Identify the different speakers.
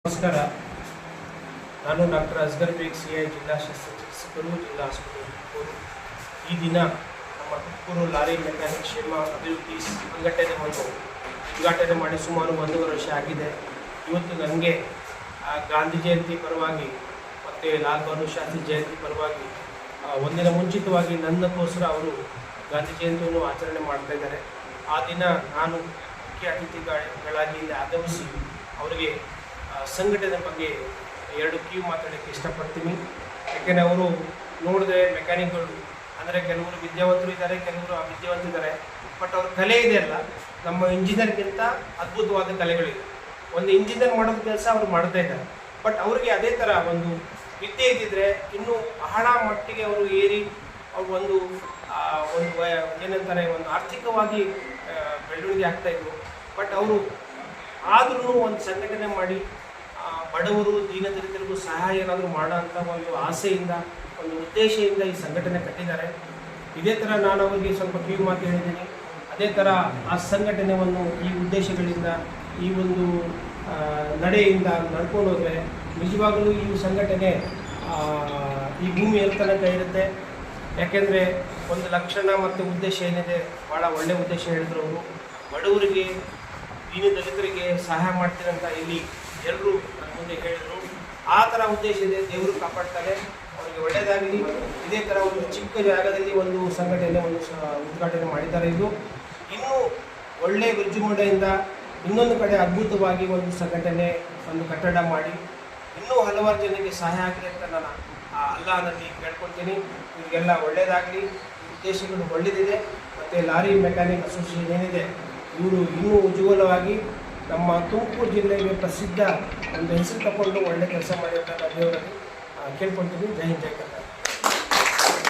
Speaker 1: ನಮಸ್ಕಾರ. ನಾನು ಡಾಕ್ಟರ್ ಅಸ್ಗರ್ ಬೇಗ್ CI ಜಿಲ್ಲಾ ಶಸ್ತ್ರಚಿಕಿತ್ಸಕರು, ಜಿಲ್ಲಾ ಆಸ್ಪತ್ರೆ ತುಮಕೂರು. ಈ ದಿನ ನಮ್ಮ ತುಮಕೂರು ಲಾರಿ ಮೆಕ್ಯಾನಿಕ್ ಕ್ಷೇಮ ಅಭಿವೃದ್ಧಿ ಸಂಘಟನೆ ಉದ್ಘಾಟನೆ ಮಾಡಿ ಸುಮಾರು 1 ವರ್ಷ ಆಗಿದೆ. ಇವತ್ತು ನನಗೆ ಗಾಂಧಿ ಜಯಂತಿ ಪರವಾಗಿ ಮತ್ತು ಲಾಲ್ ಬಹದ್ದೂರ್ ಶಾಸ್ತ್ರಿ ಜಯಂತಿ ಪರವಾಗಿ ಒಂದಿನ ಮುಂಚಿತವಾಗಿ ನನ್ನಕ್ಕೋಸ್ಕರ ಅವರು ಗಾಂಧಿ ಜಯಂತಿಯನ್ನು ಆಚರಣೆ ಮಾಡ್ತಾ ಇದ್ದಾರೆ. ಆ ದಿನ ನಾನು ಮುಖ್ಯ ಅತಿಥಿಗಳಾಗಿ ಇಲ್ಲಿ ಆಗಮಿಸಿ ಅವರಿಗೆ ಸಂಘಟನೆ ಬಗ್ಗೆ 2 ಕಿವಿ ಮಾತಾಡೋಕ್ಕೆ ಇಷ್ಟಪಡ್ತೀನಿ. ಯಾಕೆಂದರೆ ಅವರು ನೋಡಿದ್ರೆ ಮೆಕ್ಯಾನಿಕ್ಗಳು ಅಂದರೆ ಕೆಲವರು ವಿದ್ಯಾವಂತರು ಇದ್ದಾರೆ, ಕೆಲವರು ಅವಿದ್ಯಾವಂತರಿದ್ದಾರೆ. ಬಟ್ ಅವ್ರ ಕಲೆ ಇದೆಯಲ್ಲ, ನಮ್ಮ ಇಂಜಿನಿಯರ್ಗಿಂತ ಅದ್ಭುತವಾದ ಕಲೆಗಳಿದೆ. ಒಂದು ಇಂಜಿನಿಯರ್ ಮಾಡೋದು ಕೆಲಸ ಅವರು ಮಾಡ್ತಾ ಇದ್ದಾರೆ. ಬಟ್ ಅವರಿಗೆ ಅದೇ ಥರ ಒಂದು ವಿದ್ಯೆ ಇದ್ದಿದ್ರೆ ಇನ್ನೂ ಬಹಳ ಮಟ್ಟಿಗೆ ಅವರು ಏರಿ ಅವರು ಒಂದು ಏನಂತಾರೆ ಒಂದು ಆರ್ಥಿಕವಾಗಿ ಬೆಳವಣಿಗೆ ಆಗ್ತಾಯಿದ್ರು. ಬಟ್ ಅವರು ಆದ್ರೂ ಒಂದು ಸಂಘಟನೆ ಮಾಡಿ ಬಡವರು ದೀನದಲಿತರಿಗೂ ಸಹಾಯ ಏನಾದರೂ ಮಾಡೋ ಅಂಥ ಒಂದು ಆಸೆಯಿಂದ, ಒಂದು ಉದ್ದೇಶದಿಂದ ಈ ಸಂಘಟನೆ ಕಟ್ಟಿದ್ದಾರೆ. ಇದೇ ಥರ ನಾನು ಅವರಿಗೆ ಸ್ವಲ್ಪ ಕಿವಿ ಮಾತು ಹೇಳಿದ್ದೀನಿ. ಅದೇ ಥರ ಆ ಸಂಘಟನೆಯನ್ನು ಈ ಉದ್ದೇಶಗಳಿಂದ, ಈ ಒಂದು ನಡೆಯಿಂದ ನಡ್ಕೊಂಡು ಹೋದರೆ ನಿಜವಾಗಲೂ ಈ ಸಂಘಟನೆ ಈ ಭೂಮಿ ಎಲ್ಲಿ ತನಕ ಇರುತ್ತೆ. ಯಾಕೆಂದರೆ ಒಂದು ಲಕ್ಷಣ ಮತ್ತು ಉದ್ದೇಶ ಏನಿದೆ, ಭಾಳ ಒಳ್ಳೆಯ ಉದ್ದೇಶ ಹೇಳಿದ್ರು ಅವರು. ಬಡವರಿಗೆ ದಲಿತರಿಗೆ ಸಹಾಯ ಮಾಡ್ತೀರಂತ ಇಲ್ಲಿ ಎಲ್ಲರೂ ನನ್ನ ಮುಂದೆ ಹೇಳಿದರು. ಆ ಥರ ಉದ್ದೇಶ ಇದೆ. ದೇವರು ಕಾಪಾಡ್ತಾರೆ, ಅವರಿಗೆ ಒಳ್ಳೆಯದಾಗಲಿ. ಇದೇ ಥರ ಒಂದು ಚಿಕ್ಕ ಜಾಗದಲ್ಲಿ ಒಂದು ಸಂಘಟನೆ ಉದ್ಘಾಟನೆ ಮಾಡಿದ್ದಾರೆ. ಇದು ಇನ್ನೂ ಒಳ್ಳೆಯ ವಿಜೃಂಭಣೆಯಿಂದ ಇನ್ನೊಂದು ಕಡೆ ಅದ್ಭುತವಾಗಿ ಒಂದು ಸಂಘಟನೆ, ಒಂದು ಕಟ್ಟಡ ಮಾಡಿ ಇನ್ನೂ ಹಲವಾರು ಜನರಿಗೆ ಸಹಾಯ ಆಗಲಿ ಅಂತ ನಾನು ಅಲ್ಲಾಹನಲ್ಲಿ ಕೇಳ್ಕೊಳ್ತೀನಿ. ಇವರಿಗೆಲ್ಲ ಒಳ್ಳೆಯದಾಗಲಿ. ಉದ್ದೇಶಗಳು ಒಳ್ಳೆಯದಿದೆ. ಮತ್ತು ಲಾರಿ ಮೆಕ್ಯಾನಿಕ್ ಅಸೋಸಿಯೇಷನ್ ಏನಿದೆ, ಇವರು ಇನ್ನೂ ಉಜ್ವಲವಾಗಿ ನಮ್ಮ ತುಮಕೂರು ಜಿಲ್ಲೆಗೆ ಪ್ರಸಿದ್ಧ ಒಂದು ಹೆಸರು ತಗೊಂಡು ಒಳ್ಳೆ ಕೆಲಸ ಮಾಡಿರ್ತಾರೆ. ದೇವರಲ್ಲಿ ಕೇಳ್ಕೊಳ್ತೀನಿ. ಜೈ ಹಿಂದ್, ಜೈ ಕರ್ನಾಟಕ.